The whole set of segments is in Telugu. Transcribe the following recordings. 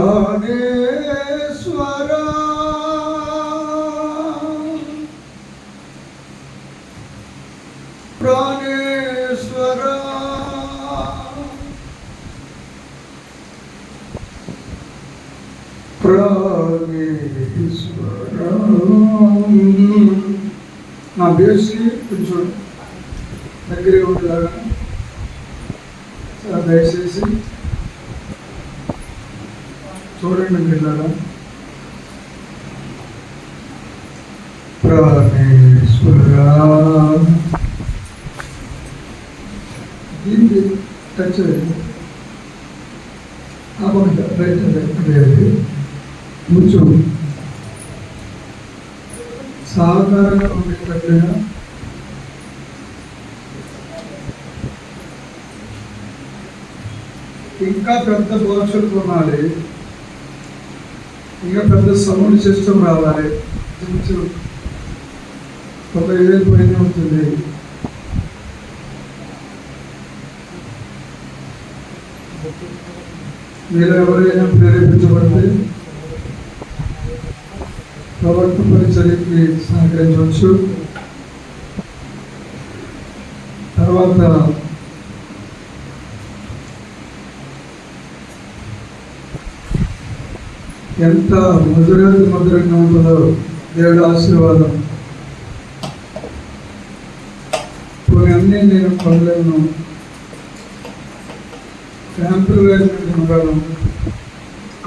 ప్రాణేశ్వరా ప్రాణేశ్వరా ప్రాణేశ్వరా. నా బేసి కొంచెం దగ్గరే ఉండేలాగా దయచేసి చూడండి పిల్లరా. ప్రాణేశ్వరా దీనికి టచ్ కొంచెం సాధారణంగా ఉండేటట్లుగా ఇంకా పెద్ద బాక్సులు కొనాలి, ఇంకా పెద్ద సౌండ్ సిస్టమ్ రావాలి. కొంచెం 90,000 పైన ఉంటుంది. మీరు ఎవరైనా ప్రేరేపించబడితే ప్రవర్తన పరిచర్యకి సహకరించవచ్చు. తర్వాత ఎంత మధురంగా ఉంటుందో దేవుడి ఆశీర్వాదం. కొన్ని అన్నీ నేను పొందలేను, క్యాంపులు వేసుకుంటున్నాను.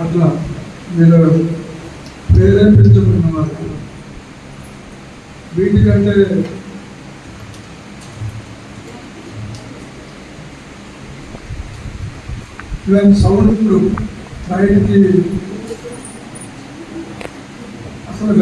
అట్లా మీరు ప్రేరేపించుకున్నవారు వీటికంటే ఇలాంటి సౌండ్ ఇప్పుడు బయటికి అసలు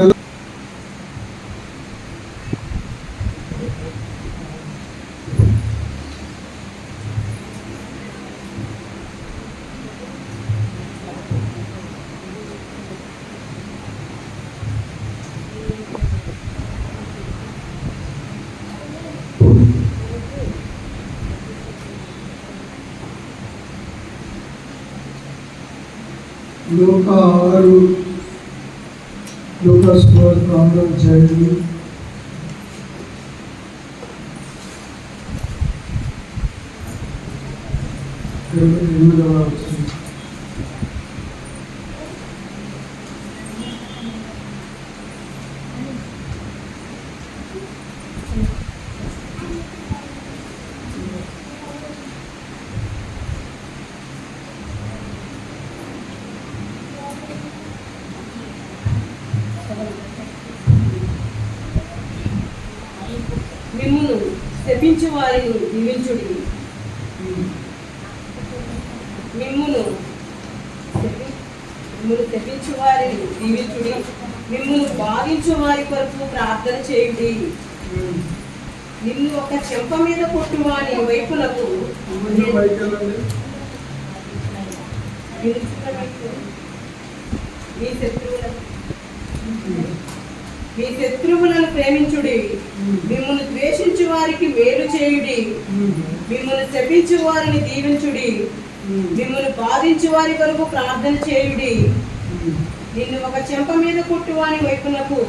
లోక 6 లోకస్వార్థం చేయండి. మిమ్మును శపించు వారిని దీవించుడి, మిమ్మును శపించు వారిని దీవించుడి, మిమ్మును బాధించు వారి కొరకు ప్రార్థన చేయుడి. నిన్ను ఒక చెంప మీద కొట్టువాని వైపులకు మీ శత్రువులను ప్రేమించుడి, మిమ్మల్ని ద్వేషించు వారికి మేలు చేయుడి, మిమ్మల్ని శపించు వారిని దీవించుడి, మిమ్మల్ని బాధించు వారి కొరకు ప్రార్థన చేయుడి. నిన్ను ఒక చెంప మీద కొట్టువాని వైపునకు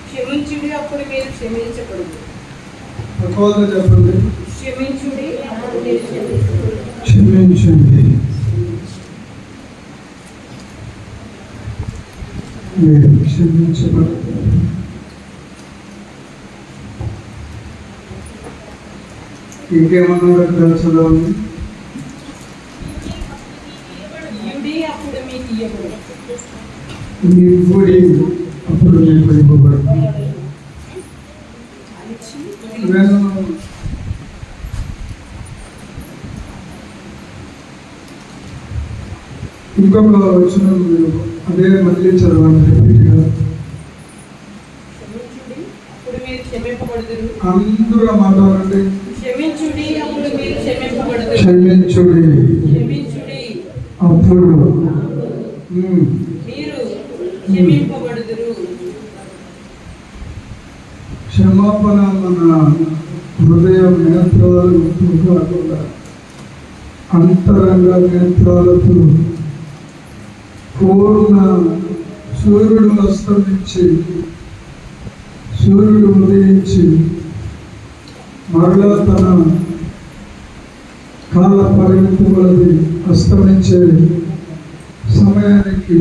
క్షమించుడి, అప్పుడు మీరు క్షమించబడుదు. చెప్పండి, క్షమించుడి, క్షమించండి, మీరు క్షమించబడతారు. ఇంకేమన్నా చదవండి. అప్పుడు మీకు ఇవ్వబడు, అప్పుడు మీకు ఇవ్వబడుతుంది. ఇంకొక వచ్చిన అదే మళ్ళీ చదవండి. అందరూ మాట్లాడండి. క్షమించుడి, అప్పుడు మీరు క్షమింపబడుదురు. క్షమించుడి, క్షమించుడి, అప్పుడు మీరు క్షమింపబడుదురు. క్షమాపణ మన హృదయ నేత్రాలు కాకుండా అంతరంగ నేత్రాలతో పూర్ణ సూర్యుడు అస్తమించి సూర్యుడు ఉదయించి మరలా తన కాల పరిమితి వలది అస్తమించే సమయానికి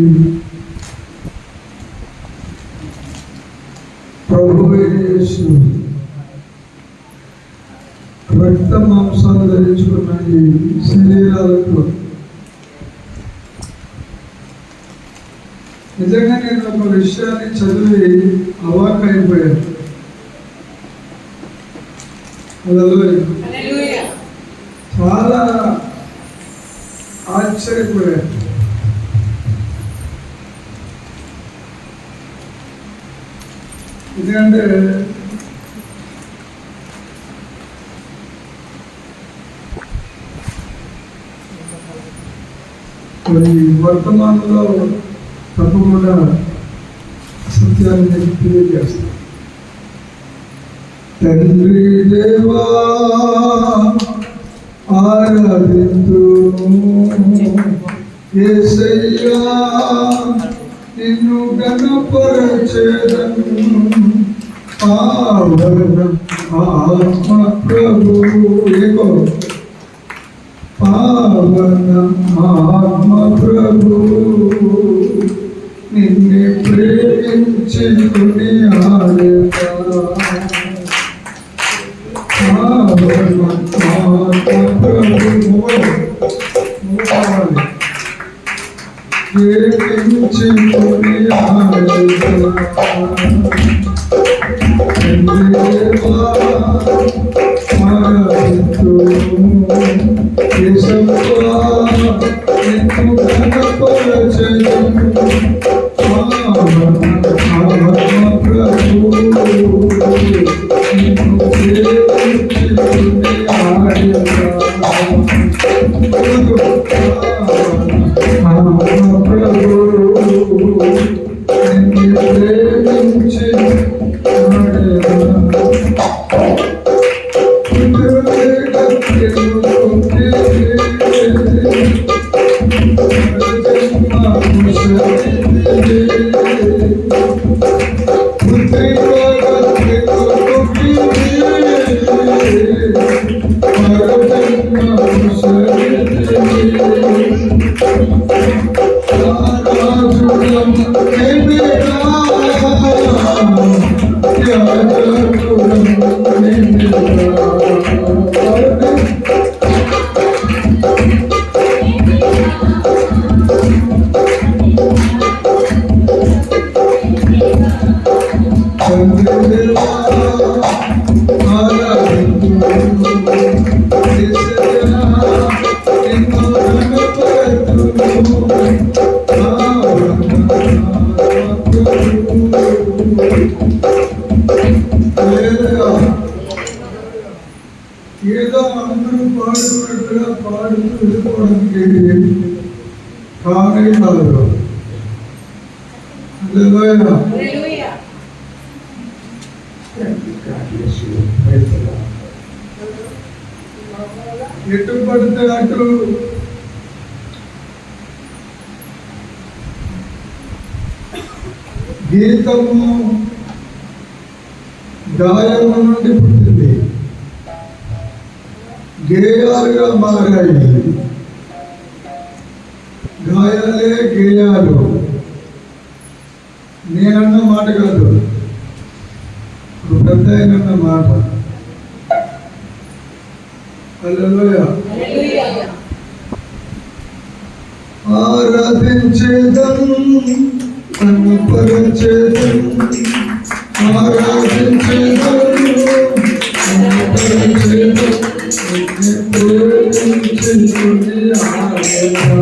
ప్రభువైన యేసు రక్త మాంసాలు ధరించుకున్న ఈ శరీరాలతో నిజంగా నేను ఒక విషయాన్ని చదివి అవాక్కైపోయాను. హల్లెలూయా. చాలా ఆశ్చర్యపోయాను. ఎందుకంటే వర్తమానంలో తప్పకుండా సత్యాన్ని తెలియజేస్తాను. తండ్రి దేవా ఆరాధింతును, యేసయ్యా నిన్ను ఘనపరచెదను, పావన ఆత్మ ప్రభు ఏకో పావన ఆత్మ ప్రభు నిన్నే ప్రేమించి కొనియాడెదా. పావన ఆత్మ ప్రభు ప్రేమించి కొనియాడెదా. ఏదో అందరూ పాడుకున్నట్టుగా పాడుతూ వెళ్ళిపోవడానికి కామెడీ కాదు. ఎటు పడితే అటు గీతము గాయము నుండి పుట్టింది, గేయాలుగా మారాయి. గాయాలే గేయాలు. నేనన్న మాట కాదు, పెద్ద అయినన్న మాట. హల్లెలూయా. ఆరాధించేదను, కనపరచేదను, ఆరాధించేదను, కనపరచేదను, ప్రేమించుకొని ఆడేదా.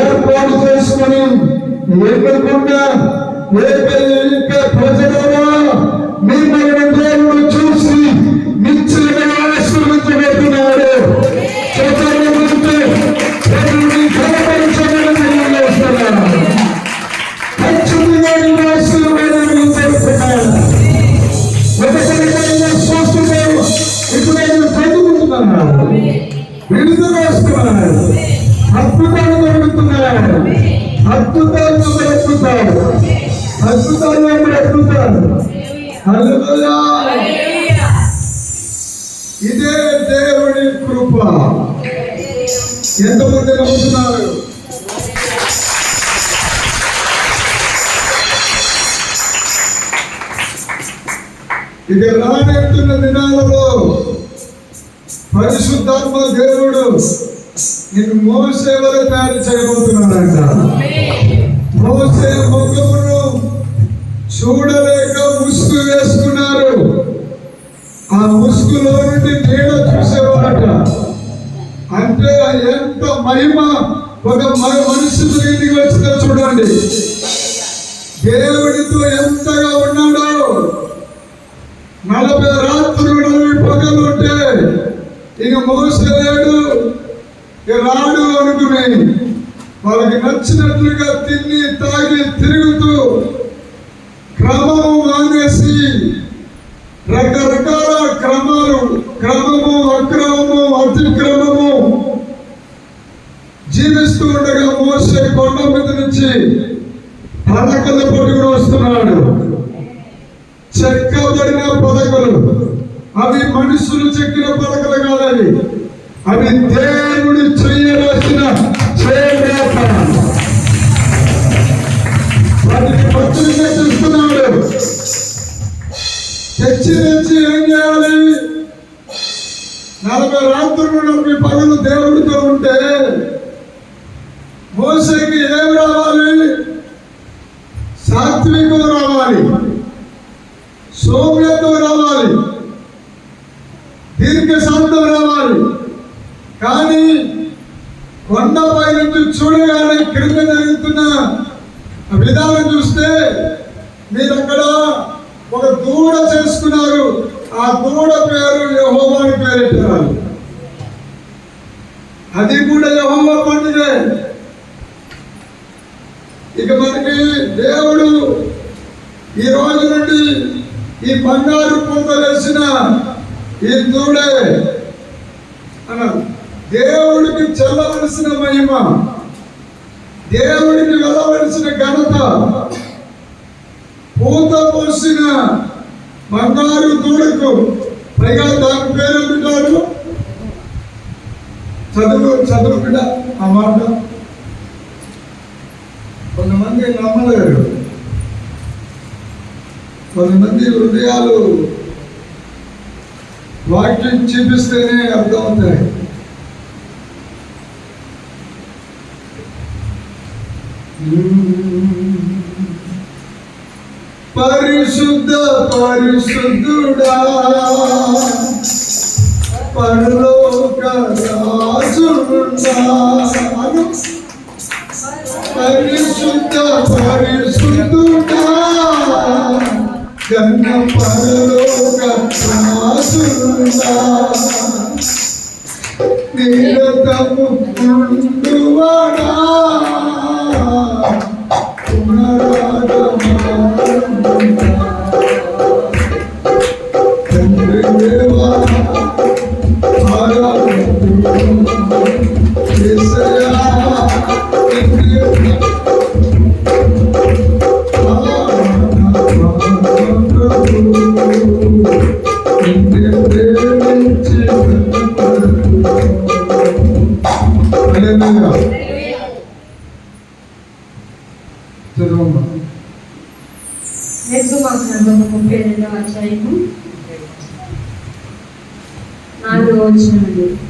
ఏర్పాటు చేసుకుని ఎన్నుకున్న ప్రజలను మిమ్మల్ని దేవుడు చూసి నిశ్చయంగా ఆశీర్వదించబోతున్నాడు. విడుదల వస్తున్నాడు, అద్భుతాలు జరుగుతున్నాయి, అద్భుతాలు జరుగుతాడు, అద్భుతాలు జరుగుతాడు. హల్లెలూయా. ఇదే దేవుడి కృప. ఎంతమంది నమ్ముతున్నారు? ఇక రానెత్తున్న దినాలలో పరిశుద్ధాత్మ దేవుడు నిన్ను మోసే వరకు తయారు చేయబోతున్నాడంట. మోసే ముఖమును చూడలేక ముసుగు వేసుకున్నారు. ఆ ముసుగులో నుండి నీడ చూసేవారట. అంటే ఎంత మహిమ ఒక మనిషి ఇంటికి వచ్చిందో చూడండి. దేవుడితో ఎంతగా ఉన్నాడో. 40 రాత్రులు 40 పగలు ఉంటే ఇక మోసలేడు, ఇక రాడు అనుకుని వాళ్ళకి నచ్చినట్లుగా తిని తాగి తిరుగుతూ క్రమము మానేసి రకరకాల క్రమము అక్రమము అతిక్రమము జీవిస్తూ ఉండగా మోసే కొండ మీద నుంచి పడకలు పట్టుకుని వస్తున్నాడు. చెక్కబడిన పడకలు, అవి మనుషులు చెక్కిన పడకలు కాదవి, అవి దేవుడి చేయవలసిన చేరేత. వాటిని పట్టుకుని తెస్తున్నాడు. తెచ్చి ఏం చేయాలి? 40 రాత్రులు 40 పగలు దేవుడితో ఉంటే మోసేకి ఏం రావాలి? సాత్వికం రావాలి, సౌమ్యత్వం రావాలి, దీర్ఘశాంతం రావాలి. కానీ కొండపై నుంచి చూడగానే క్రింద జరుగుతున్న విధానం చూస్తే మీరు అక్కడ ఒక దూడ చేసుకున్నారు. ఆ దూడ పేరు యెహోవా అని పేరెట్టారు. అది కూడా యెహోవా పండుగే. ఇక మనకి దేవుడు ఈ రోజు నుండి ఈ బంగారు పొందలేసిన ఈ దూడే అన్నారు. దేవుడికి చెల్లవలసిన మహిమ, దేవుడికి వెళ్ళవలసిన ఘనత, పూత పోసిన బంగారు దూడకు, పైగా దాని పేరు పెట్టారు చదువు బిడ్డ. ఆ మాట కొంతమంది నమ్మలేరు. కొంతమంది హృదయాలు వాక్యం చూపిస్తేనే అర్థమవుతాయి. పరిశుద్ధ పరిశుద్ధుడా పరలోక రాజుడా, పరిశుద్ధ పరిశుద్ధుడా కన్న పరలోక రాజుడా, నిరతము ఉండువాడా తండ్రి దేవా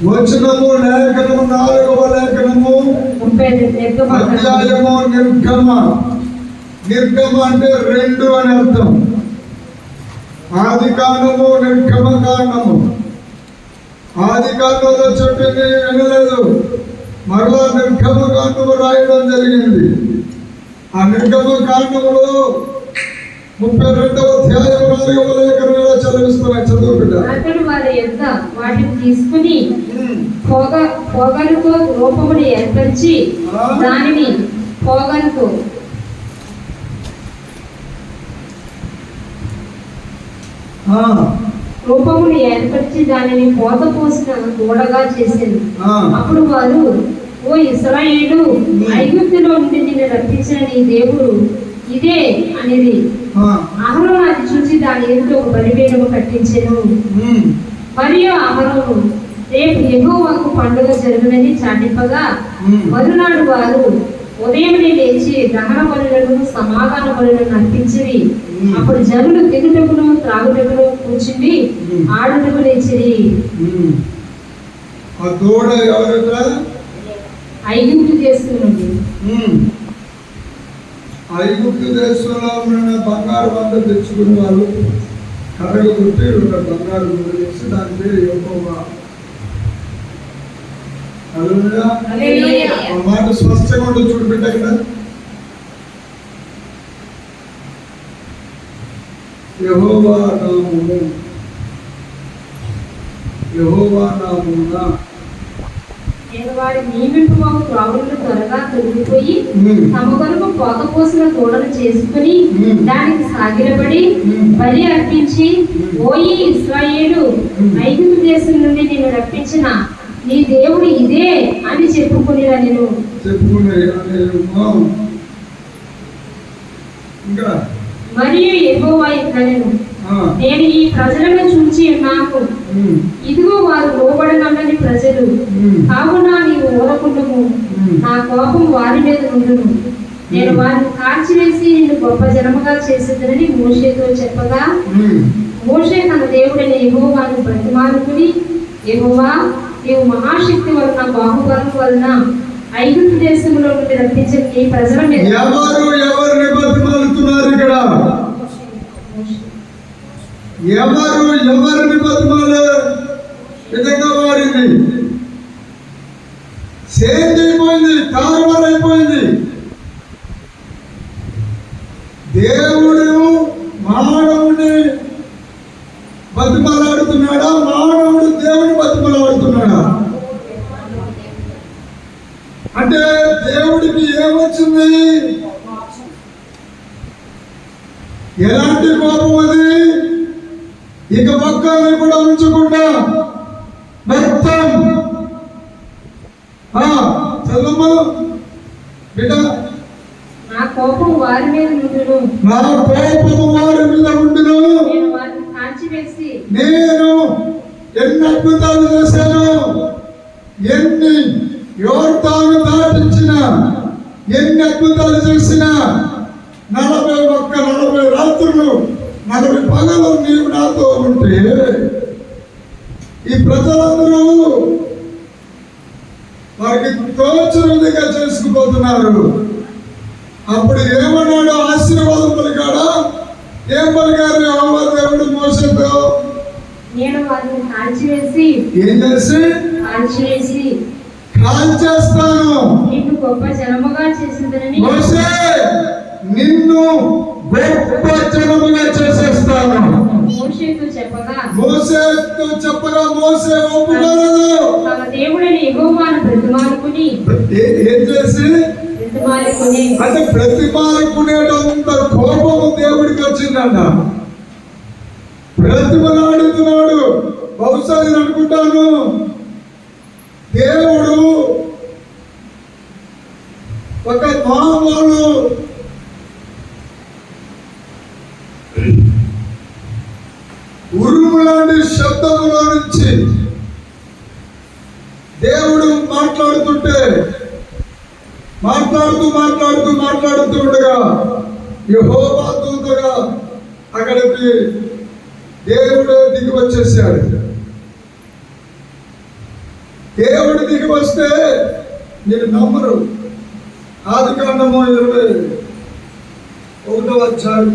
వచనము లేఖనము 4వ లేఖనము అధ్యాయము నిర్గమ అంటే 2 అని అర్థం. ఆది కాండము నిర్గమ కాండము. ఆది కాండంలో చెప్పింది వినలేదు, మరలా నిర్గమ కాండము రాయడం జరిగింది. ఆ నిర్గమ కాండములో 32వ అధ్యాయం 4వ లేఖనంలో చదివిస్తున్నాయి. చదువు బిడ్డ. అతడు వారి యొద్ద వాటిని తీసుకుని పోగలుతో రూపముని ఏర్పరిచి దానిని పోగలుతో రూపముని ఏర్పరిచి దానిని పోత పోసిన దూడగా చేసింది. అప్పుడు వారు, ఓ ఇశ్రాయేలు, ఐగుప్తులో నుండి నిన్ను రప్పించిన నీ దేవుడు ఇదే అనేది. అహరోను అది చూసి దాని ఎదుట ఒక బలిపీఠము కట్టించెను. మరియు అహరోను రేపు యెహోవాకు పండుగ జరుగునని చాటింపగా మరునాడు వారు ఉదయమునే లేచి దహన బలులను సమాధాన బలులను అర్పించిరి. అప్పుడు జనులు తినుటకును త్రాగుటకును కూర్చుండి ఆడుటకు లేచిరి. ఆ దూడ ఎవరట? ఐగుప్తు దేశం నుండి. ఐగుప్తు దేశంలో ఉన్న బంగారు అంతా తెచ్చుకునే వాళ్ళు కరగొట్టి రెండు బంగారు గుండెలు వేసి దాని పేరు యెహోవా. హల్లెలూయా. హల్లెలూయా. ఆ మాట స్పష్టంగా ఉంటుంది చూడు బిడ్డ ఇక్కడ. యెహోవా నామము, యెహోవా నామమున నేను వారి నియమింపు త్రాగులు త్వరగా తొలగిపోయి తమ కొరకు పోత పోసిన తోడలు చేసుకుని దానికి సాగిలపడి బలి అర్పించి, ఓయి ఇశ్రాయేలు, ఐగుప్తు దేశం నుండి నేను రప్పించిన నీ దేవుడు ఇదే అని చెప్పుకునేలా నేను మరియు యెహోవా ఇట్లనెను, నేను ఈ ప్రజలను చూచి ఉన్నాను, ఇదిగో వారు లోబడనని ప్రజలు, కావున నీవు ఊరకుండము, నా కోపం వారి మీద ఉండును, నేను వారిని కాల్చివేసి నిన్ను గొప్ప జనముగా చేసేదనని మోషేతో చెప్పగా, మోషే తన దేవుడైన యెహోవాను బ్రతిమాలుకుని, యెహోవా, నీవు మహాశక్తి వలన బాహుబలం వలన ఐగుప్తు దేశంలో నుండి రప్పించిన నీ ప్రజల మీద ఎవరిని బతిమాలుతున్నారు ఇక్కడ? ఎవరిని బతిమాలే విధంగా మారింది, చేంజ్ అయిపోయింది, తారుమారైపోయింది. దేవుడు మానవుని బతిమలాడుతున్నాడా? మానవుడు దేవుని బతిమలాడుతున్నాడా? అంటే దేవుడికి ఏమొచ్చింది? ఎలాంటి కోపం అది? ఇక పక్కని కూడా ఉంచకుండా మొత్తం చదువు బిడ్డ. నా కోపం వారి మీద ఉండును, నా కోపము వారి మీద ఉండును, నేను వారిని కాల్చివేసి నేను ఎన్ని అద్భుతాలు చేశాను, ఎన్ని యోర్దాను దాటించిన, ఎన్ని అద్భుతాలు చేసిన, 40 రాత్రులు 40 పగలు నీవు నాతో ఉంటే ఈ ప్రజలందరూ వారికి తోచిన విధంగా చేసుకుపోతున్నారు. అప్పుడు ఏమన్నాడు? ఆశీర్వాదం పలికాడా? ఏం పలికారు యెహోవా దేవుడు మోషేతో? నేను వారిని కాల్చివేసి ఏం చేసి? కాల్చేస్తాను, నిన్ను గొప్ప జనముగా చేసిందని మోషే నిన్ను గొప్ప జనముగా చేసేస్తాను మోషేతో చెప్పగా, మోషే ఒప్పుకోలేదు. తన దేవుడైన యెహోవాను బ్రతిమాలుకుని ఏం చేసి? అంటే ప్రతిమాలుకునేటంత కోపము దేవుడికి వచ్చిందంట. ప్రతిమలాడుతున్నాడు. బహుశా నేను అనుకుంటాను, దేవుడు ఒక మామూలు ఉరుము లాంటి శబ్దములో నుంచి దేవుడు మాట్లాడుతుంటే మాట్లాడుతూ ఉండగా యెహోవా దూతగా అక్కడికి దేవుడు దిగి వచ్చేసాడు. దేవుడు దిగి వస్తే మీరు నమ్మరు. ఆదికాండము 21వ అధ్యాయం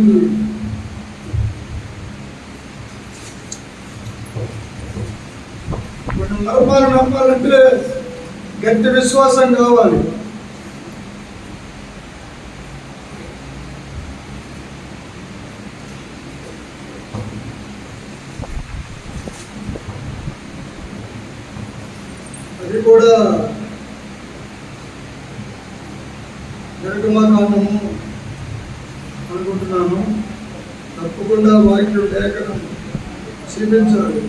నమ్మాలంటే గట్టి విశ్వాసం కావాలి. అది కూడా నిర్గమకాండము అనుకుంటున్నాను. తప్పకుండా వాక్యం లేఖనం చూపించాలి.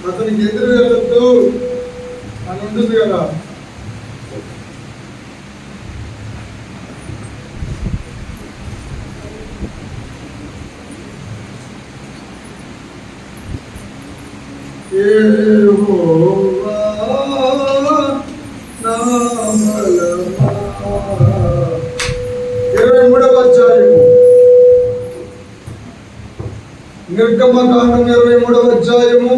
అతనికి ఎదురు వెళ్ళొద్దు అని ఉంటుంది కదా. యెహోవా నామమున నిర్గమకాండం 23వ అధ్యాయము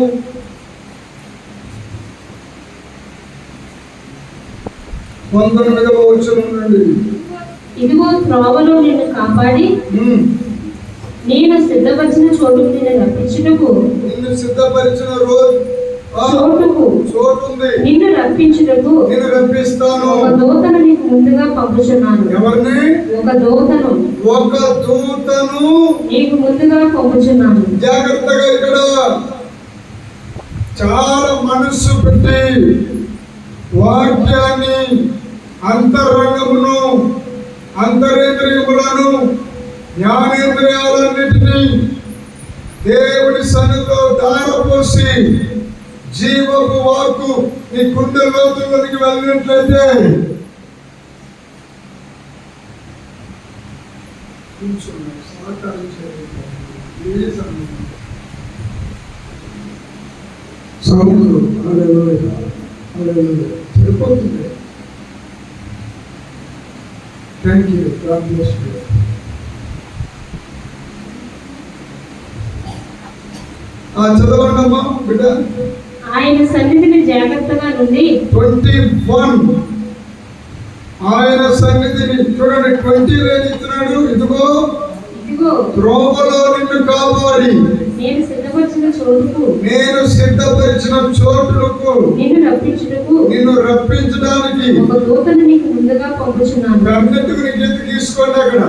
19వ వచనం నుండి. ఇదిగో త్రోవలో నిన్ను కాపాడి నేను సిద్ధపరిచిన చోటుకు నిన్ను రప్పించుటకు నిన్ను సిద్ధపరిచిన చోటు ఉంది. నిన్ను రప్పించుటకు నిన్ను రప్పిస్తాను. ఒక దూతను నీకు ముందుగా పంపుచున్నాను. ఎవరిని? ఒక దూతను నీకు ముందుగా పంపుచున్నాను. జాగ్రత్తగా ఇక్కడ చాలా మనస్సు పెట్టి వాక్యాన్ని, అంతరంగమును, అంతరేంద్రియములను, జ్ఞానేంద్రియాలన్నిటినీ దేవుడి సన్నిధిలో ధారపోసి జీవపు వాక్కు నీ గుండె లోతుల్లోకి వెళ్ళినట్లయితే సరిపోతుంది. Thank you. God bless you. చదవండమ్మా బిడ్డ. ఆయన సన్నిధిని జాగ్రత్తగా నుండి 21 ఆయన సన్నిధిని చూడండి. 20 ఇస్తున్నాడు. ఇదిగో త్రోవలో నిన్ను కాపాడి నేను సిద్ధపరిచిన చోటులకు నిన్ను రప్పించడానికి ఒక దూతను నీకు ముందుగా పంపుచున్నాను. అన్నింటికి నీకు ఎందుకు తీసుకోండి అక్కడ.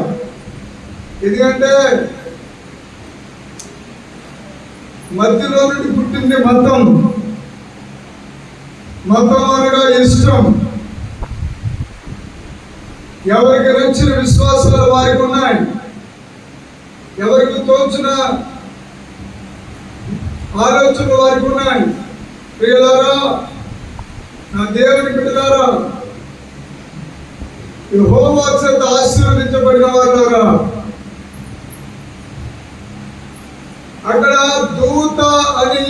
ఎందుకంటే మధ్యలో నుండి పుట్టింది మతం. మతం అనగా ఇష్టం. ఎవరికి నచ్చిన విశ్వాసాలు వారికి ఉన్నాయి. ఎవరికి తోచిన ఆలోచనలు వారికి ఉన్నాయి. ప్రియులారా, నా దేవుని బిడ్డలారా, యెహోవా చేత ఆశీర్వదించబడిన వారులారా, అక్కడ దూత అని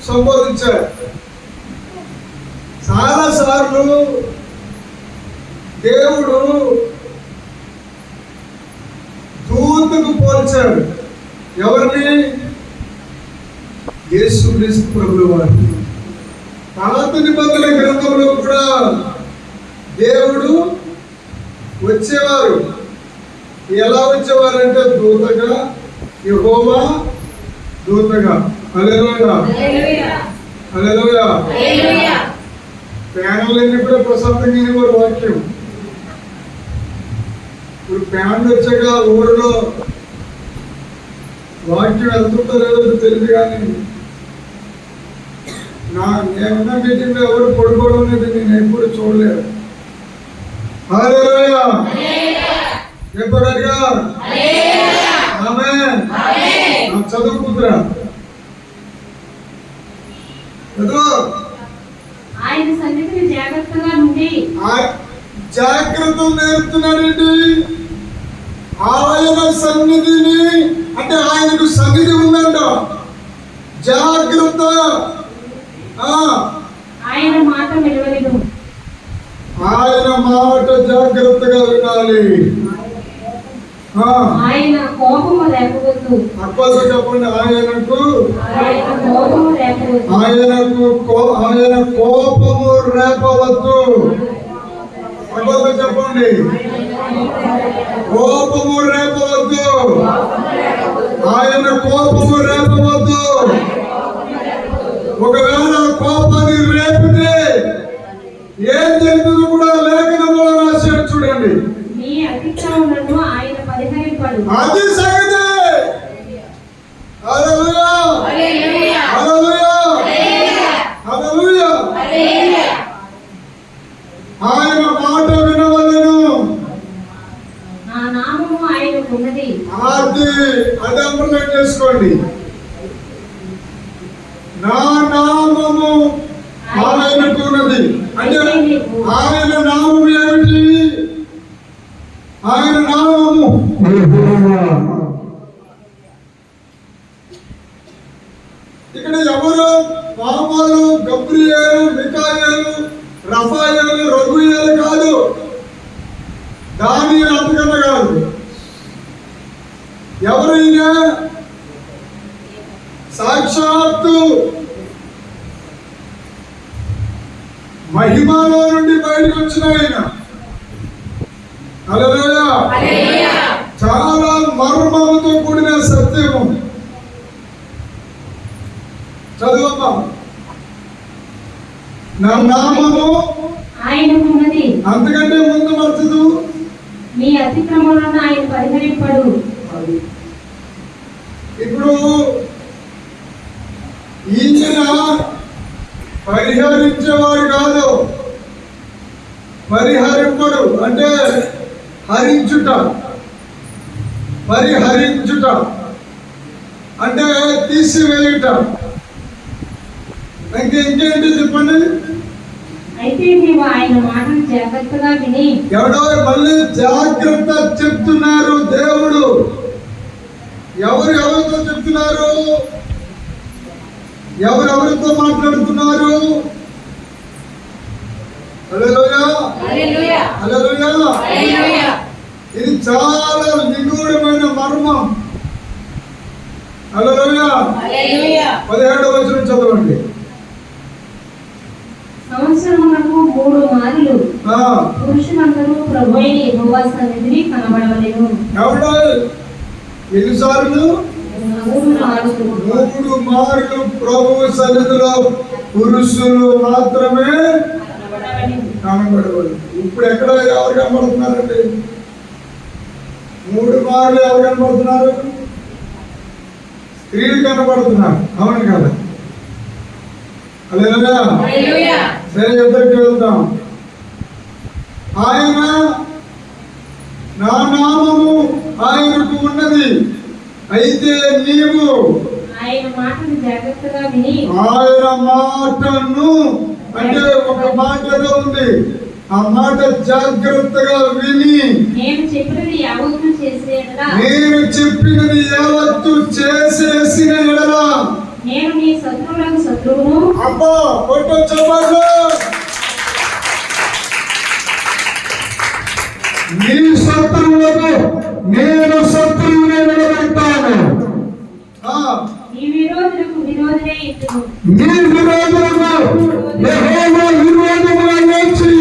సంబోధించారు. చాలా సార్లు దేవుడు దూతకు పోల్చాడు. ఎవరిని? యేసుక్రీస్తు ప్రభువు వారిని. పాత నిబంధన గ్రంథంలో కూడా దేవుడు వచ్చేవారు. ఎలా వచ్చేవారంటే దూతగా, యెహోవా దూతగా. హల్లెలూయా, హల్లెలూయా. ప్యానల్ కూడా ప్రశాంతంగా వారు వాక్యం. ఇప్పుడు ప్యానల్ వచ్చాక ఊరిలో వాక్యం వెళ్తుందో లేదో తెలియదు. కానీ నేనున్న మీటింగ్లో ఎవరు పడుకోవడం అనేది నేను ఎప్పుడు చూడలేదు. హల్లెలూయా, చెప్పగలిగా. ఆమేన్. చదువుకుంటురా. ఆయన సన్నిధిని జాగ్రత్తగా నుండి జాగ్రత్తలు నేర్పుతున్నాడండి. ఆయన సన్నిధిని అంటే ఆయనకు సన్నిధి ఉందంట. జాగ్రత్త. ఆయన మాట వినవలెను. ఆయన మాట జాగ్రత్తగా వినాలి. ఆయన కోపము లేకపోతు. అప్పట్లో చెప్పండి. ఆయనకు కోపము లేకపోతు. ఆయన కోపము రేపవద్దు. అప్పట్లో చెప్పండి. కోపము రేపవద్దు. ఆయన కోపము రేపవద్దు. ఒకవేళ కోపాన్ని రేపితే ఏం జరుగుతుందో కూడా లేఖనంలో రాశాడు. చూడండి. నీ అతిక్రమములను ఆయన పరిహరింపడు. అది సంగతి. హల్లెలూయా, హల్లెలూయా, హల్లెలూయా. ఆయన మాట వినవలెను. నా నామము ఆయనకు ఉన్నది. అది అండర్లైన్ చేసుకోండి. నా నామము ఆయనకు ఉన్నది. అంటే ఆయన నామం ఏమిటి? ఆయన నామము ఇక్కడ ఎవరు? పాపాలు, గబ్రియేలు, మికాయేలు, రఫాయేలు, రఘుయేలు కాదు. దానియేలు అంతకన్నా కాదు. ఎవరు ఈయన? సాక్షాత్తు మహిమలో నుండి బయటకు వచ్చిన ఆయన. హల్లెలూయా. చాలా మర్మముతో కూడిన సత్యము. చదువమ్మా. నా నామము ఆయనకున్నది, అంతకంటే ముందు మర్చదు. మీ అతిక్రమములను ఆయన పరిహరింపడు. ఇప్పుడు ఈయన పరిహరించేవాడు కాదు, పరిహరింపడు అంటే హరించుట, పరిహరించుట అంటే తీసివేయుట. ఇంకేంటి చెప్పండి. అయితే నీవు ఆయన మాటను జాగ్రత్తగా విని, ఎవడో మళ్ళీ జాగ్రత్త చెప్తున్నారు దేవుడు. ఎవరితో చెప్తున్నారు? ఎవరెవరితో మాట్లాడుతున్నారు? హల్లెలూయా. హల్లెలూయా. ఇది చాలా నిగూఢమైన మర్మం. హల్లెలూయా. 17వ వచనం చదవండి. సంవత్సరమునకు 3 మార్లు పురుషులందరూ ప్రభువైన యెహోవా సన్నిధిని కనబడవలెను. ఎవడో ఎన్నిసార్లు? 3 మార్లు ప్రభువు సన్నిధిలో పురుషులు మాత్రమే కనబడవలెను. ఇప్పుడు ఎక్కడ ఎవరు కనబడుతున్నారండి? 3 మార్లు ఎవరు కనబడుతున్నారు? స్త్రీలు కనబడుతున్నారు. అవును కదా? హల్లెలూయా. సరే, ఎదురుకి వెళ్తాం. ఆయన నా నామము ఆయనకు ఉన్నది, అయితే నీవు ఆయన మాటను జాగ్రత్తగా విని, ఆయన మాటను అంటే ఒక మాట ఏదో ఉంది, ఆ మాట జాగ్రత్తగా విని నేను చెప్పినది యావత్తు చేసేయడలా, నేను చెప్పినది యావత్తు చేసేసిన ఎడలా నేను నీ శత్రువులకు శత్రువును. అబ్బా కొట్టు చెప్పండి. నీ శత్రువులకు నేను శత్రువునే నిలబెడతాను. నీ విరోధులకు విరోధులే ఇట్టును. నీ విరోధులకు యెహోవా విరోధముగా లేచి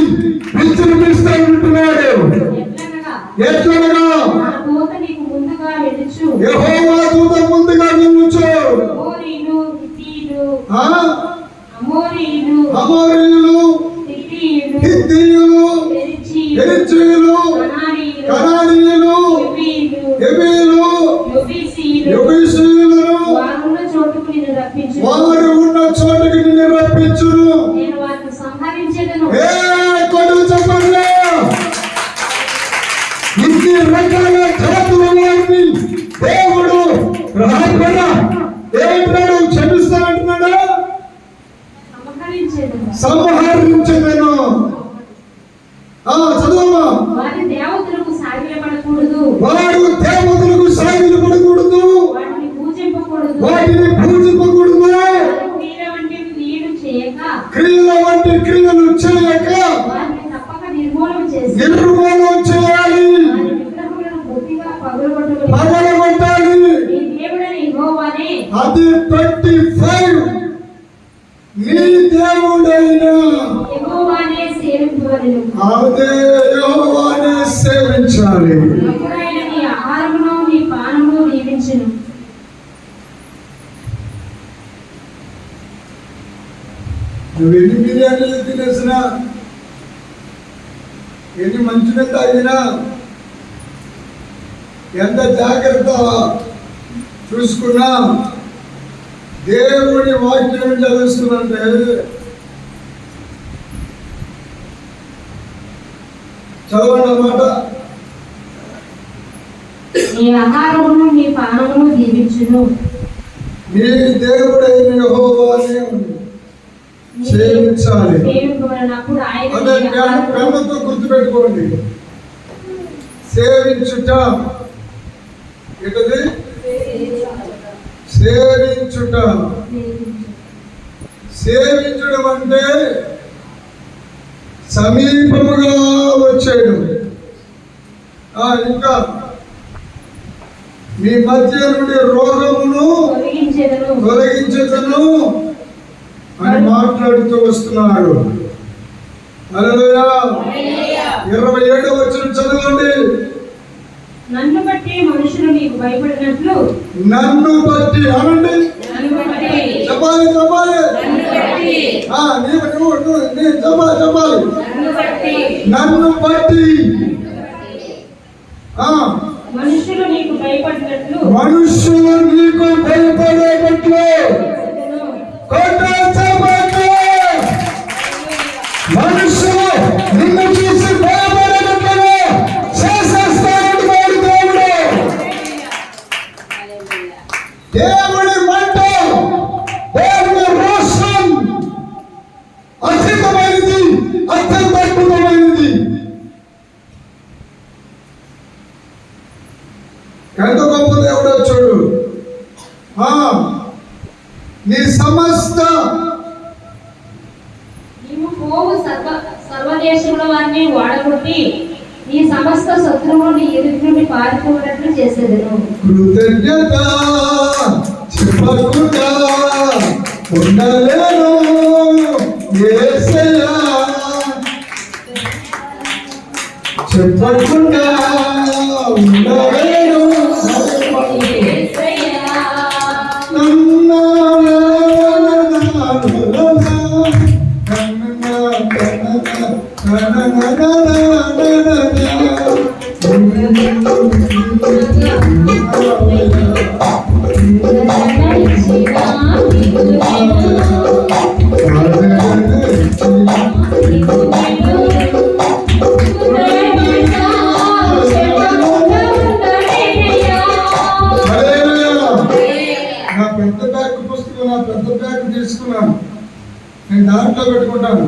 విజృంభిస్తూ ఉంటున్నాడు. ఎట్లనగా నా దూత నీకు ముందుగా వెళ్ళుచు, యెహోవా దూత ముందుగా వెళ్ళుచు, అమోరీయులు, హిత్తీయులు, హిత్తీయులు, పెరిజీయులు, పెరిజ్జీయులు, కనానీయులు, హెవీయులు, యెబూసీయులను వారు ఉన్న చోటుకు నిన్ను రప్పించును. నేను వారిని సంహరించెదను. కొడుకు చెప్పండి. ఇన్ని రకాల జాతుల వారిని దేవుడు ఏమంటున్నాడు? క్షమిస్తానంటున్నాడా? సంహరించెదను. చదువమ్మా. వారి దేవతలకు సాగిలపడకూడదు, వాడు దేవతలకు సాగిలు పడకూడదు, వాటిని పూజింపకూడదు, వాటిని పూజింపకూడదు, క్రియల వంటి క్రియలు చేయక వాటిని తప్పక నిర్మూలన చేయాలి, వారి విగ్రహములను బొత్తిగా పగలగొట్టాలి. నీ దేవుడైన యెహోవానే, అది 25. నీ దేవుడైన యెహోవానే సేవింపవలెను. అదే యెహోవానే సేవించాలి. అప్పుడు ఆయన నీ ఆహారమును నీ పానమును దీవించును. నువ్వు ఎన్ని బిర్యానీలు తినేసినా, ఎన్ని మంచిగా తాగినా, ఎంత జాగ్రత్త చూసుకున్నా, దేవుడి వాక్యం చదువుతుందంటే చదవండి అన్నమాట. నీ ఆహారమును నీ పానమును దీవించును. నీ దేవుడైన యెహోవానే సేవించాలి. అప్పుడు ఆయన అదే ప్రేమతో గుర్తుపెట్టుకోండి. సేవించుట ఏంటది? సేవించుట. సేవించడం అంటే సమీపముగా వచ్చేయడం. ఇంకా మీ మధ్య నుండి రోగమును తొలగించేదను అని మాట్లాడుతూ వస్తున్నాడు. హల్లెలూయా. 27వ వచనం చదవండి. నన్ను బట్టి మనుషులు నీకు భయపడినట్లు. నన్ను బట్టి అనండి. చెప్పాలి చెప్పాలి. చెప్పాలి. నన్ను బట్టి మనుషులు నీకు భయపడినట్లు. మనుషులు నీకు భయపడేటట్లు. మనుషులు నిన్ను చూసి భయపడేటట్లు చేసేస్తాడు దేవుడు. దేవుడి మంట, దేవుడి రోషం అధికమైనది, అత్యంతమైనది. ఎంత గొప్ప దేవుడో చూడు. నీ సమస్త నీవు పోవు సర్వదేశముల వారిని వాడగొట్టి నీ సమస్త శత్రువుని ఎదుటి నుండి పారిపోయినట్లు చేసేదను. కృతజ్ఞత చెప్పకుండా ఉండలేను యేసయ్యా, చెప్పకుండా ఉండలేను నేను దాంట్లో పెట్టుకుంటాను.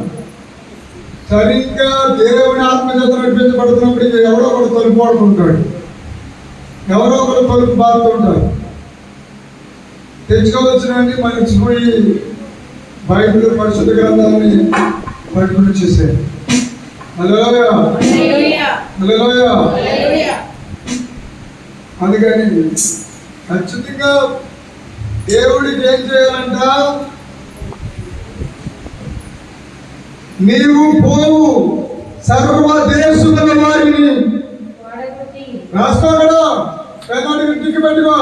సరిగ్గా దేవుని ఆత్మచేత నడిపించబడుతున్నప్పుడు ఇది ఎవరో ఒకరు తలుపు వాడుతుంటాడు, ఎవరో ఒకరు తలుపు బాగుతుంటారు. తెచ్చుకోవచ్చునండి మర్చిపోయి బైబిల్ పరిశుద్ధ గ్రంథాన్ని పట్టుకుని వచ్చేసారు. హల్లెలూయా, హల్లెలూయా. అందుకని ఖచ్చితంగా దేవుడికి ఏం చేయాలంట? నీవు పోవు సర్వదేశముల వారిని రాసుకో కదా, పెద్దడికి టిక్కి పెట్టుకో.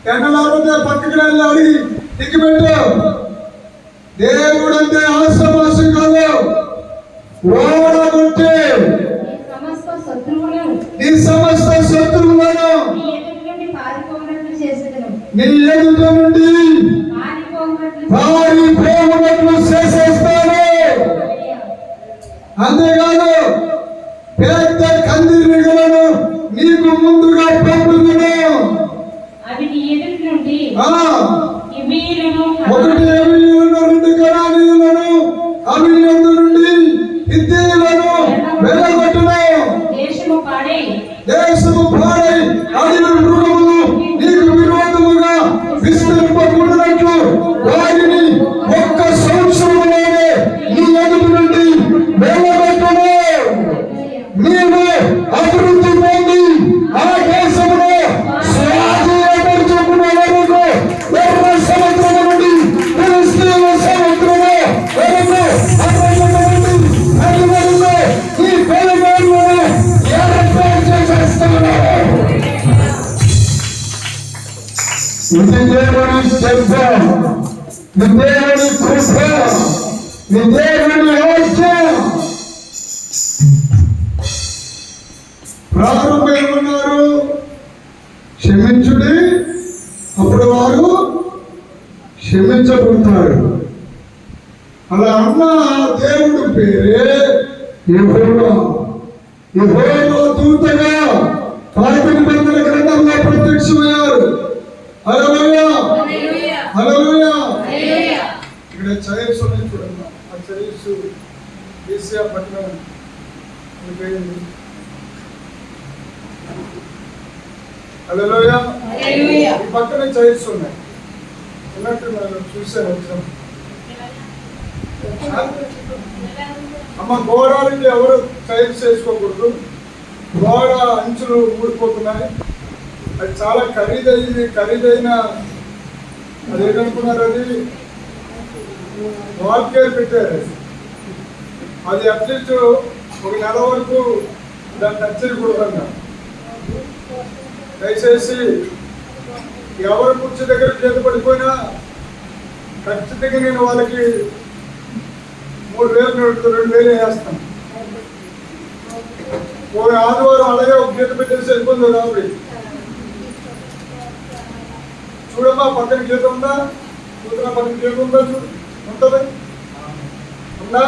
తెన్నలాగితే పక్కకి వెళ్ళి అడిగి టిక్కి పెట్టు. దేవుడు అంటే ఆశమాసం కాదు. ఓడగొట్టి నీ సమస్త శత్రువులను నీ ఎదుట నుండి పారిపోవునట్లు చేసేస్తాను. అంతేకాదు పెద్ద కందిరీగలను నీకు ముందుగా పంపుదును. ఒకటి ఎమీయులను, 2 కనానీయులను, అవి యందు నుండి హిత్తీయులను వెళ్ళగొట్టును. దేశము పాడై అడవి మృగములు నీకు విరోధముగా విస్తరింపకూడనట్లు వారిని ఒక్క సంవత్సరములోనే నీ ఎదుటి నుండి వెళ్ళగొట్టును. నీవు అభివృద్ధి పొంది ఆ దేశంలో స్వాధీనపరుచుకున్న వరకు ఎర్ర సముద్రము నుండి ఫిలిష్తీయుల సముద్రము వరకు ఈ పెనుగోలను ఏర్పాటు చేసేస్తాను. ఇది దేవుని శబ్ద, దేవుని కృప, దేవుని ఆజ్ఞ. ప్రారంభం ఏమన్నారు? క్షమించుడి, అప్పుడు వారు క్షమించబడతారు. అలా అన్న దేవుడు పేరే యెహోవా. యెహోవా దూతగా పాత నిబంధన గ్రంథంలో ప్రత్యక్షమయ్యారు. హల్లెలూయా, హల్లెలూయా. ఇక్కడ చైర్స్ ఉన్నాయి చూడండి. ఆ చైర్స్ ఏసియా పట్టణం పోయింది. హల్లెలూయా. ఈ పక్కన చైర్స్ ఉన్నాయి ఉన్నట్టు నేను చూసాను. వచ్చిన అమ్మ గోడలకి ఎవరు చైర్స్ వేసుకోకూడదు. గోడ అంచులు ఊడిపోతున్నాయి. అది చాలా ఖరీదైన అదేంటనుకున్నారు, అది వాల్కేర్ పెట్టారు. అది అట్లీస్ట్ ఒక నెల వరకు దాన్ని టచ్ చేయకూడదంట. దయచేసి ఎవరు కుర్చీ దగ్గర చేత పడిపోయినా ఖచ్చితంగా నేను వాళ్ళకి 3,000 2,000 వేస్తాను. ఒక ఆదివారం అలాగే ఒక గీత పెట్టేసి వెళ్ళిపోతుంది కాబట్టి చూడమ్మా, పక్కన గీత ఉందా? చూద్దా పక్కన గీత ఉందా? చూడు, ఉంటుంది ఉందా?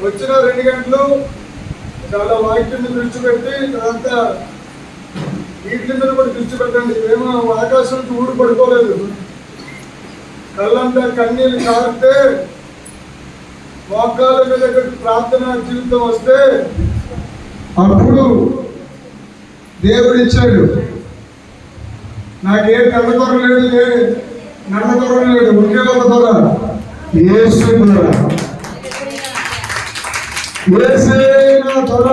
వచ్చిన 2 గంటలు చాలా వాక్యం మీద దృష్టి పెట్టి అదంతా వీటి మీద కూడా దృష్టి పెట్టండి. ఏమో ఆకాశం నుంచి ఊడి పడుకోలేదు. కళ్ళంతా కన్నీళ్ళు కారితే మోకాళ్ళ మీద ప్రార్థన జీవితం వస్తే అప్పుడు దేవుడు ఇచ్చాడు. నాకే కళ్ళ లేదు, నల్ల దొర లేదు, ఒకే ఒక దొర, యేసు దొర. యేసే నా దొర.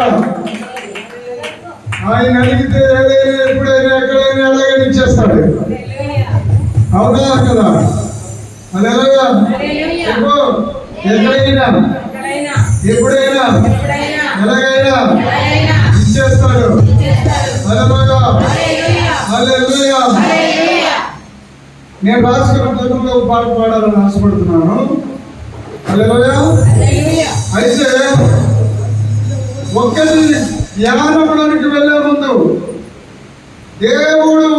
ఆయన అడిగితే ఏదైనా ఎప్పుడైనా ఎక్కడైనా ఎలాగైనా ఇచ్చేస్తాడు. అవునా కదా? అదే ఎక్కడైనా ఎప్పుడైనా ఎలాగైనా ఇచ్చేస్తాడు. హల్లెలూయా. నేను రాసుకున్న తెలుగులో ఒక పాట పాడాలని ఆశపడుతున్నాను. హల్లెలూయా. అయితే ఒక్కటి ధ్యానంలోనికి వెళ్ళే ముందు దేవుడు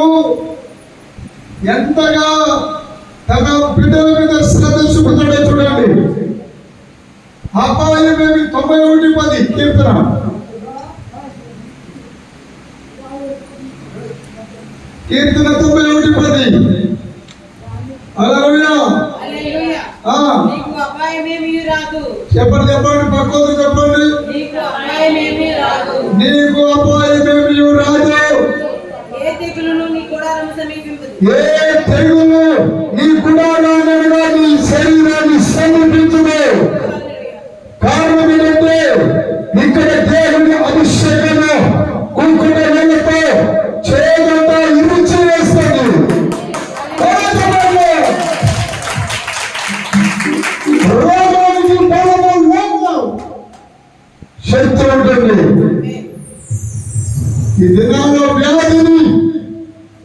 ఎంతగా తన బిడ్డల మీద శ్రద్ధ చూపుతాడో చూడండి. అపాయమేమి 91:10 కీర్తన. కీర్తన 91:10. హల్లెలూయా. చెప్పండి పక్కకు చెప్పండి. నీకు అపాయమేమి రాదు. ఏ తెగులు నీ గుడారాన్ని నీ శరీరాన్ని సమీపించదు. కారణం ఏంటంటే ఇక్కడ దేవుని అభిషేకము కుంకుమ నీళ్ళతో చేదంతా ఇరుచి వేస్తుంది. రోగానికి బలము లేదు, శక్తి ఉంటుంది. ఈ దినాల్లో వ్యాధిని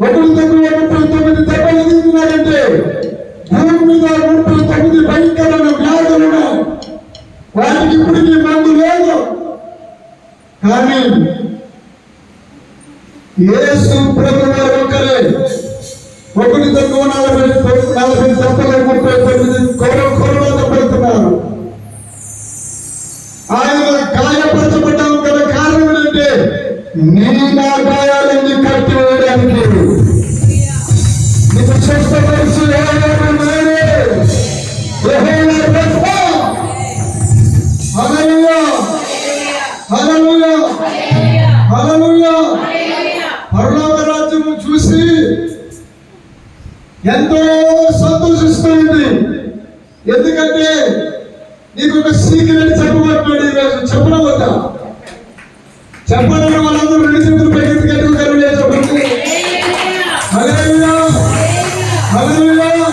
139 దెబ్బలు దిగుతున్నారంటే భూమి మీద 39 భయంకరమైన వ్యాధులు ఉన్నాయి. వాటికి ఇప్పటికీ మందు లేదు. కానీ యేసు ప్రభువారు ఒకరే. 139 దెబ్బలు 39 కొరలో పెడుతున్నారు. ఆయన గాయపరచబడ్డాము కదా. కారణం ఏంటంటే నీ నా గాయాలన్నీ కట్టి వేయడానికి, నీకు స్వస్థపరిచి పరలోక రాజ్యము చూసి ఎంతో సంతోషిస్తుంది. ఎందుకంటే నీకు ఒక సీక్రెట్ చెప్పబడ్డాడు. ఈరోజు చెప్పడం వద్దా? చెప్పడం వాళ్ళందరూ 2 చేతులు పైకి కట్టుకుంటారు. చెప్పండి హల్లెలూయా. హల్లెలూయా.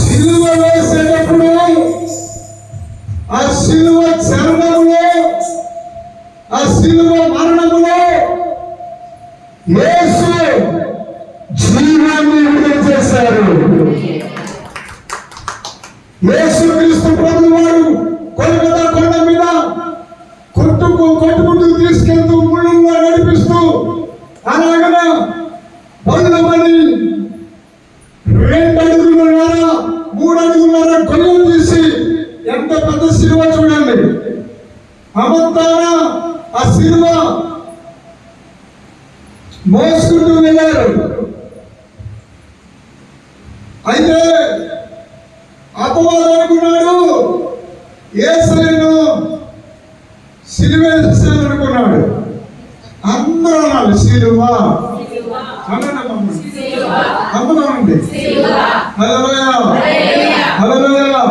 సిలువ వేసేటప్పుడు ఆ సిలువ చరణములో, ఆ సిలువ మరణములో యేసు జీవాన్ని విడుదల చేశారు. యేసుక్రీస్తు ప్రభువు వారు కొలకతా కొండ మీద కొట్టుకుంటూ తీసుకెళ్తూ ముళ్ళుగా నడిపిస్తూ అలాగన బళ్ళమని 2 అడుగులున్నర 3 అడుగులున్నర కొయ్యలు తీసి ఎంత పెద్ద సిలువ చూడండి. అమంతాన ఆ సిలువ మోసుకుంటూ వెళ్ళారు. అయితే అపవాది అనుకున్నాడు యేసును సిలువేసేసాను అనుకున్నాడు. అందరూ అన్నారు సిలువ. అమ్మనండి. హల్లెలూయా. హల్లెలూయా.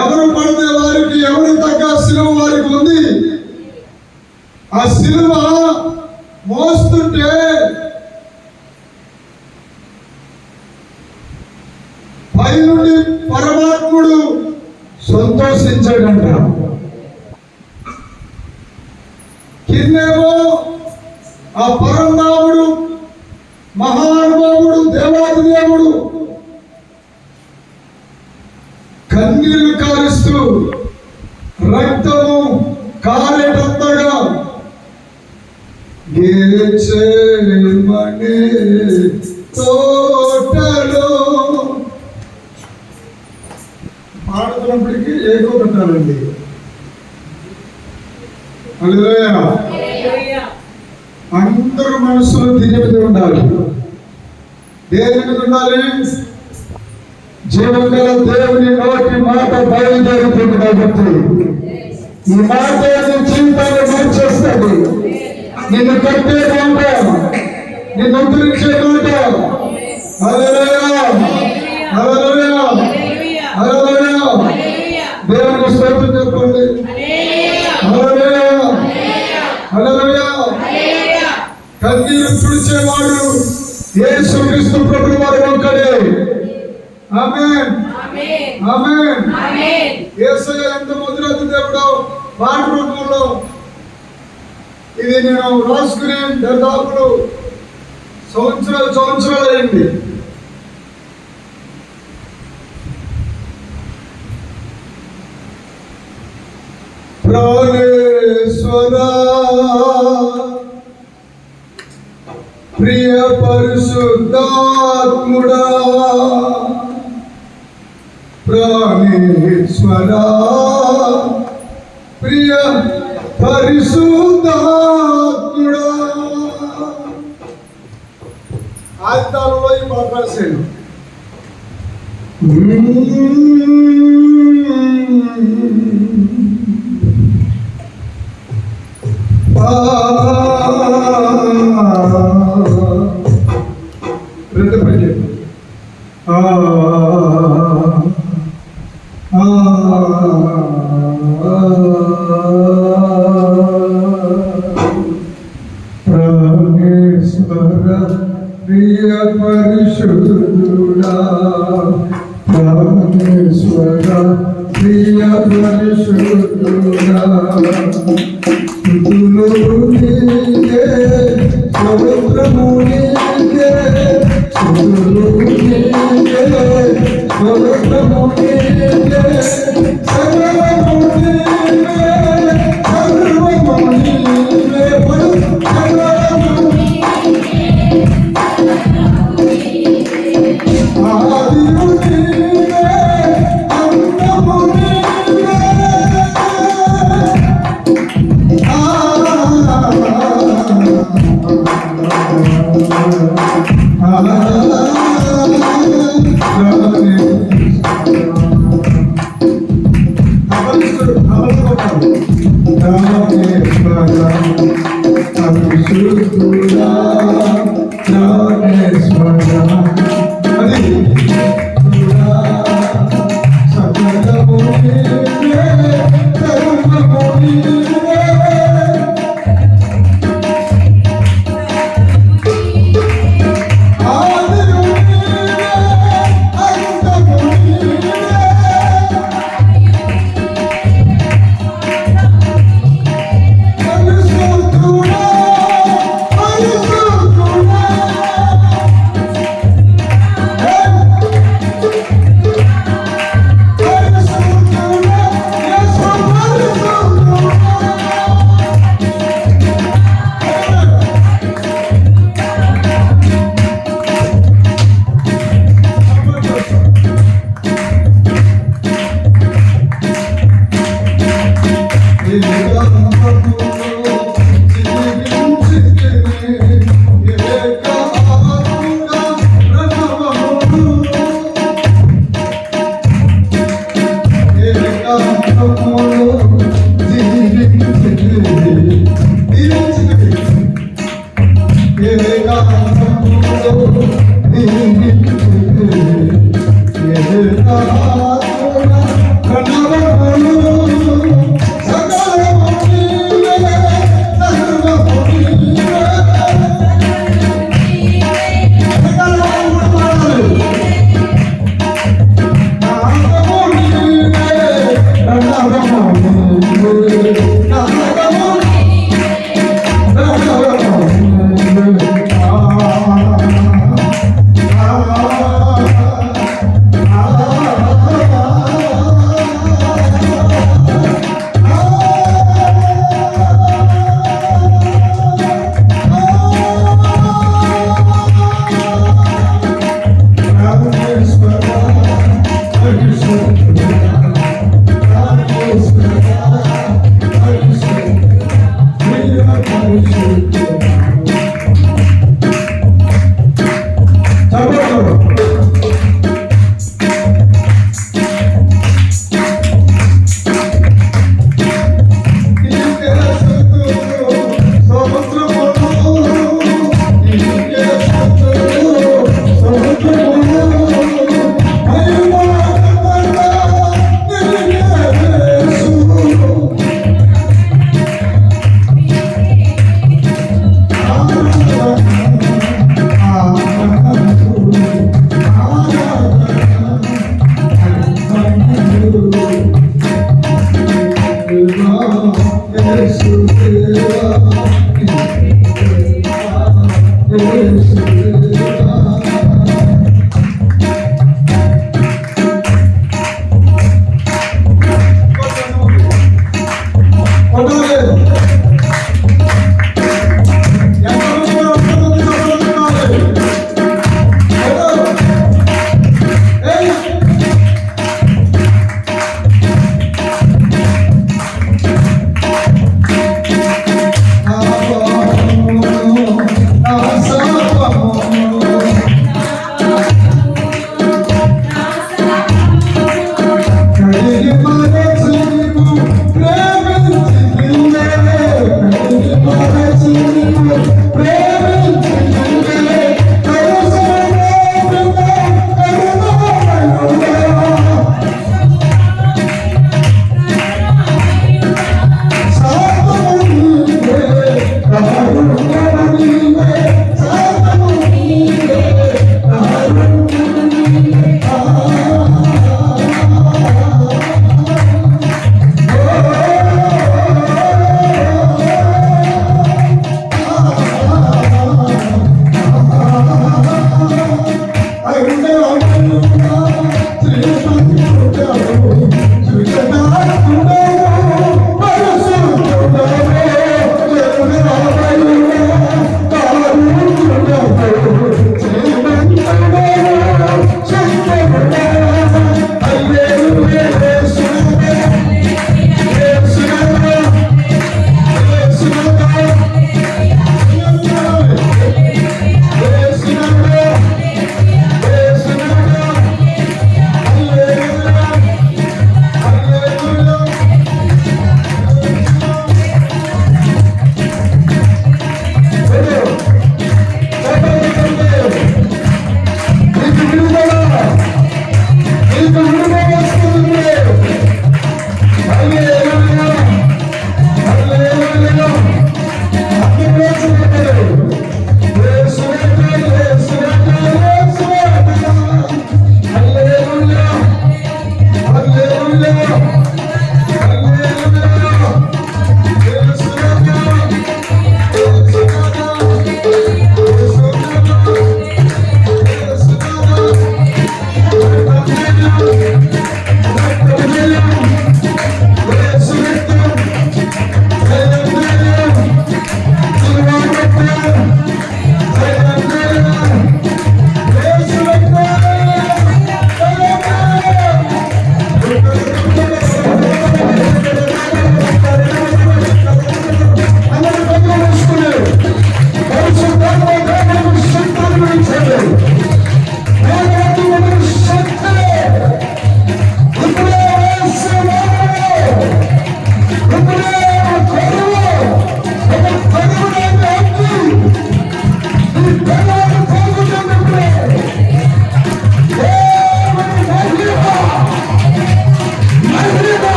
ఎవరు పడితే వారికి, ఎవరు తగ్గ సిలువ వారికి ఉంది. ఆ సిలువ మోస్తుంటే పైనుండి పరమాత్ముడు సంతోషించాడంట. కిందేమో ఆ పరమాత్ముడు మహానుభావుడు దేవాది దేవుడు కన్నీళ్లు కారుస్తూ రక్తము కారేటంతగా గెలిచేమనే తోటలో పాడుతున్నప్పటికీ ఏకో పెట్టాలండి. హల్లెలూయా. అందరూ మనసులో దీని మీద ఉండాలి. దేని మీద ఉండాలి? జీవం గల దేవుని నోటి మాట బయలుదేరుతుంది కాబట్టి ఈ మాట నీ జీవితాన్ని మార్చేస్తుంది. నిన్ను కట్టే మాట, నిన్ను ఉద్ధరించే మాట. హల్లెలూయా, హల్లెలూయా, హల్లెలూయా. దేవునికి స్తోత్రం చెప్పండి. హల్లెలూయా, హల్లెలూయా. కన్నీరు తుడిచేవాడు యేసుక్రీస్తు ప్రభువు వారు ఒక్కడే. ఆమేన్, ఆమేన్. యేసయ్య ఎంత మధురమైన దేవుడో పాట రూపంలో ఇది నేను రాసుకునే దాదాపు సంవత్సరాలు అయింది. ప్రాణేశ్వరా ప్రియ పరిశుద్ధాత్ముడా, ప్రాణేశ్వరా ప్రియ పరిశుద్ధాత్ముడా. ఆదితాలలో ఈ పాట రాశాను. రెండు పని ప్రాణేశ్వర ప్రియ పరిశుద్ధుడా, ప్రాణేశ్వర ప్రియ పరిశుద్ధుడా. స్తుతులు నీకే, స్తోత్రము నీకే, స్తుతులు నీకే, స్తోత్రము నీకే, సర్వము నీకే, సర్వము నీకే, సర్వము నీకే, ఆదియు నీకే, అంతము నీకే.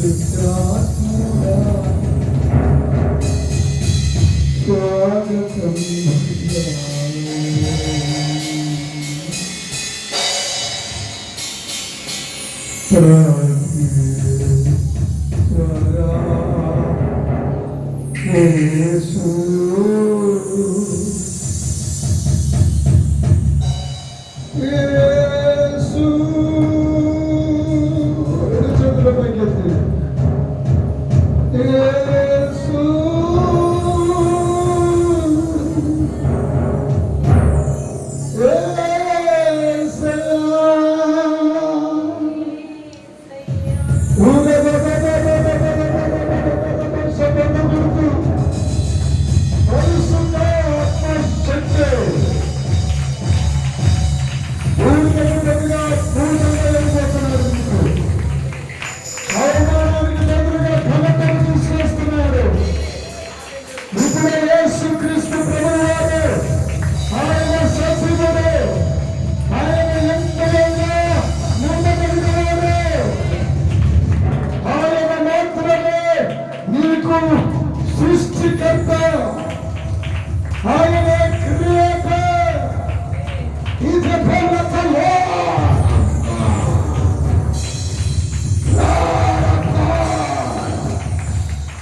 పరిశుద్ధాత్ముడా స్వాగతం సృష్టికర్త ఆయన creator is the power of the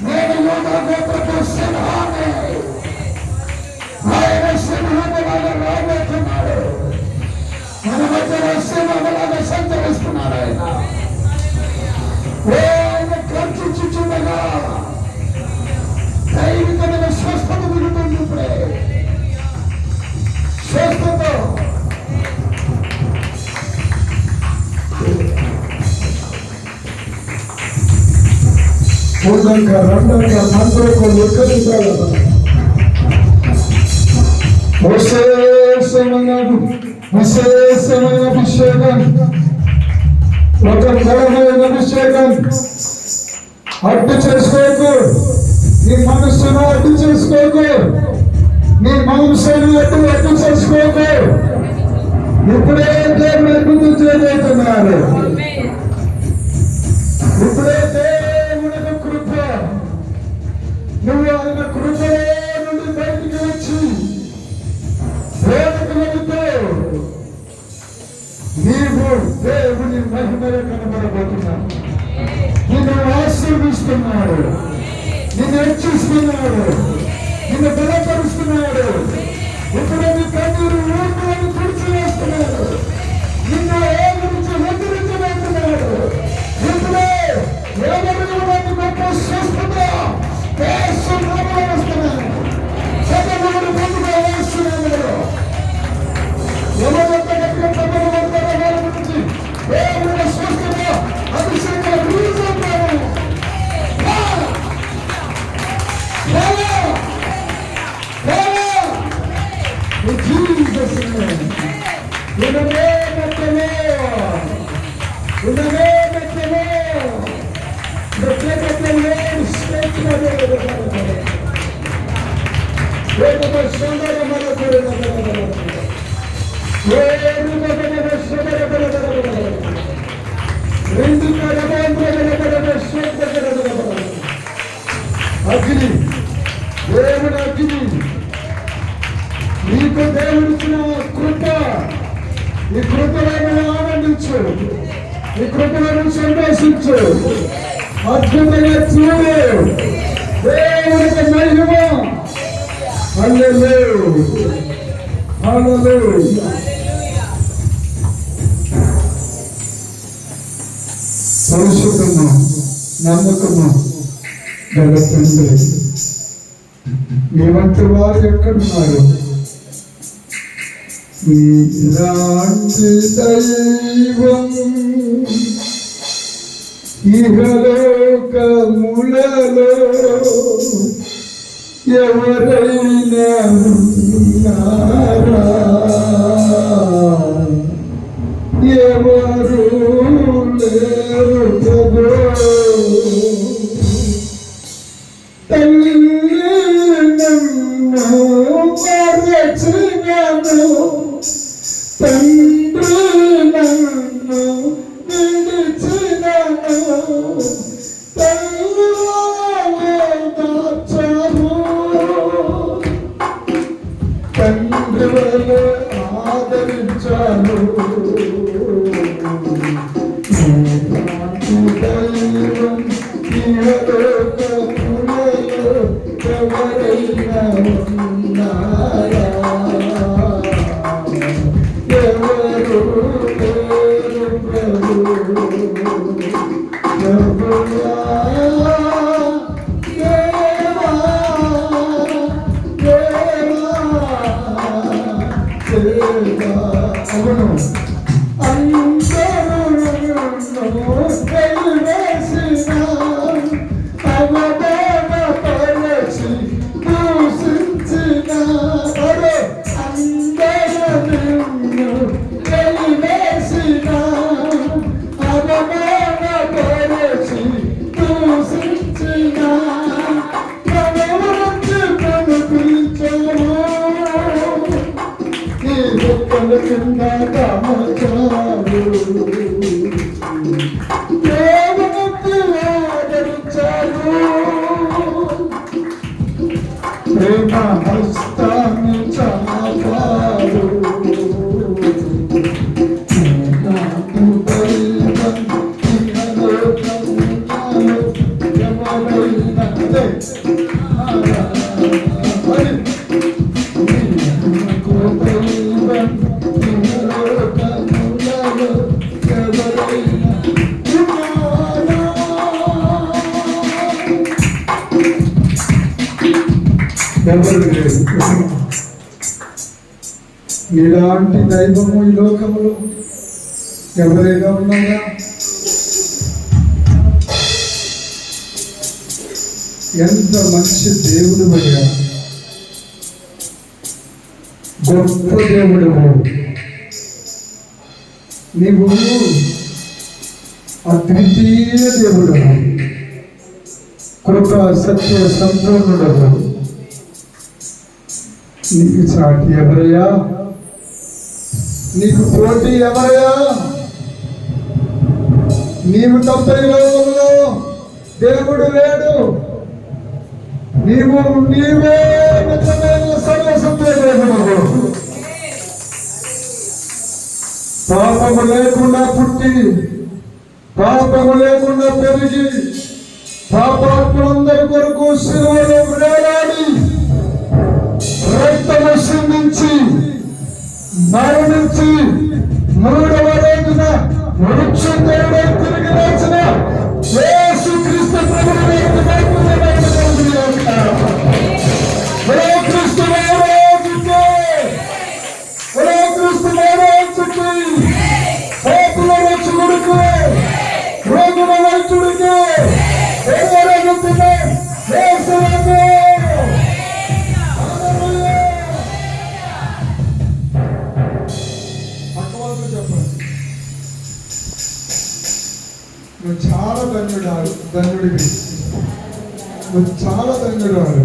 నేను యోధ గోత్రపు సింహాన్ని ఆయన సింహములాగా రాబోతున్నాడు మన మధ్యలో సింహములాగా సంచరిస్తున్నాడు ఆయన గర్జించుచుండగా దైవికమైన స్వస్థత విడుతుంది ఇప్పుడే స్వస్థత విశేషమైన అభిషేకం ఒక బలమైన అభిషేకం అడ్డు చేసుకోకు నీ మనస్సును అడ్డు చేసుకోకు నీ మాంసాన్ని అడ్డు చేసుకోకు ఇప్పుడే దేవుడు అద్భుతం చేయబోతున్నారు ఇప్పుడే దేవుని కృప నువ్వు ఆయన కృపలో నుండి బయటికి వచ్చి దేవుడికి వెళితే నీవు దేవుని మహిమలో కనబడబోతున్నావు నిన్ను ఆశీర్విస్తున్నాడు నిన్ను హెచ్చిస్తున్నాడు నిన్ను బలపరుస్తున్నాడు ఇప్పుడు నీ కన్నీరు ఊరుకోని తుడిచి వేస్తున్నాడు నిన్ను ఏ గురించి హెచ్చరించబోతున్నాడు ఇప్పుడే ఎవరు గొప్ప స్వస్థత వస్తున్నాడు చదవడు పొందుగా వేస్తున్నాడు ఎవరైతే గట్టిగా చదవబడతారో వారి గురించి దేవుని స్వస్థత అభిషేకం రిలీజ్ అవుతారు Jesus name. In the name of the Lord. In the name of the Lord. The faith of the Lord is strength of the Lord. అగ్ని దేవుని అగ్ని నీకు దేవుడిచ్చిన కృప ఈ కృపలను ఆనందించు ఈ కృపలను సంతోషించు అద్భుతంగా చూడు దేవునికి మహిమ హల్లెలూయా హల్లెలూయా పరిశుద్ధము నమ్మకము గల తండ్రి మీ వంటి వారు ఎక్కడున్నారు ఇలాంటి దైవం ఇహలోకములలో ఎవరైనా ఉన్నారా ఎవరు లేరు ప్రభు తల్లి నన్ను మరచినను తండ్రి నన్ను విడిచినను తండ్రి వలె ఆదరించాను. దైవం ఇహలోకములలో ఎవరైనా ఉన్నారా? ఎవరు లేరు ప్రభు. ప్రభువా దేవా దేవా అవును అందరూ వెలివేసిన అవమానపరచి దూషించిన అందరూ వెలివేసిన అవమానపరచి దూషించిన ప్రవృత్తి కనిపించను ఈ దుఃఖల కింద కామచారు దేవునికి ఆదరించారు. ప్రేమ హస్తాన్ని చాపారు. నాకు దైవం ఇహలోకములలో ఎవరైనా నీలాంటి దైవము ఈ లోకములో ఎవరైనా ఉన్నారా? ఎంత మంచి దేవుడు అయ్యా, గొప్ప దేవుడు నీవు, అద్వితీయ దేవుడు, కృప సత్య సంపూర్ణుడు. నీకు సాటి ఎవరయ్యా? నీకు పోటీ ఎవరయ్యా? నీవు తప్ప ఈ లోకంలో దేవుడు లేడు. నీవే నిజమైన సర్వసత్యదేవుడు. పాపము లేకుండా పుట్టి పాపము లేకుండా పెరిగి పాపాత్ములందరి కొరకు శిలువలో వేలాడి రక్తము సిందించి మరణించి మూడవ రోజున మృత్యుంజయుడై తిరిగి లేచిన యేసుక్రీస్తు ప్రభువు నువ్వు చాలా ధన్యుడివి. నువ్వు చాలా ధన్యురాలు.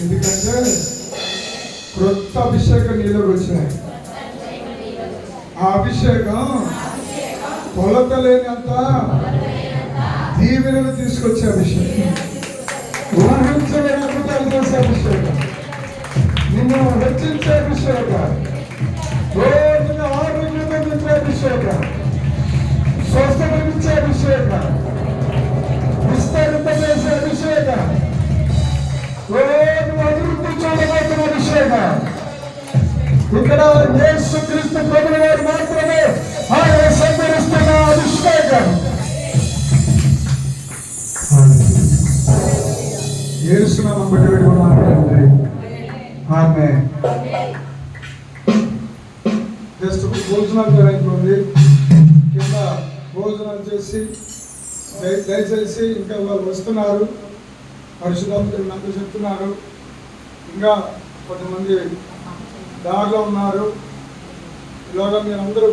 ఎందుకంటే క్రొత్త అభిషేకం నీలోకి వచ్చినాయి. ఆ అభిషేకం కొలత లేనంత దీవెనలు తీసుకొచ్చే అభిషేకం, ఊహించలేని అద్భుతాలు చేసే అభిషేకం, నిన్ను హెచ్చించే అభిషేకం, రోజున ఆరోగ్యంగా నింపే అభిషేకం, స్వస్థపరిచే అభిషేకం, విస్తరింప చేసే అభిషేకం, రోజు అభివృద్ధి చూడబోతున్న అభిషేకం. ఇక్కడ యేసుక్రీస్తు ప్రభువు వారు మాత్రమే ఆయన సంచరిస్తున్న అభిషేకం. యేసునామం బట్టి మాట్లాడండి. ఆమేన్. జస్ట్ భోజనాలు జరుగుతుంది. కింద భోజనాలు చేసి దయచేసి ఇంకా వాళ్ళు వస్తున్నారు, పరిశుధాత్మలు నాకు చెప్తున్నారు. ఇంకా కొంతమంది దారిలో ఉన్నారు. ఇలాగా మీరు అందరూ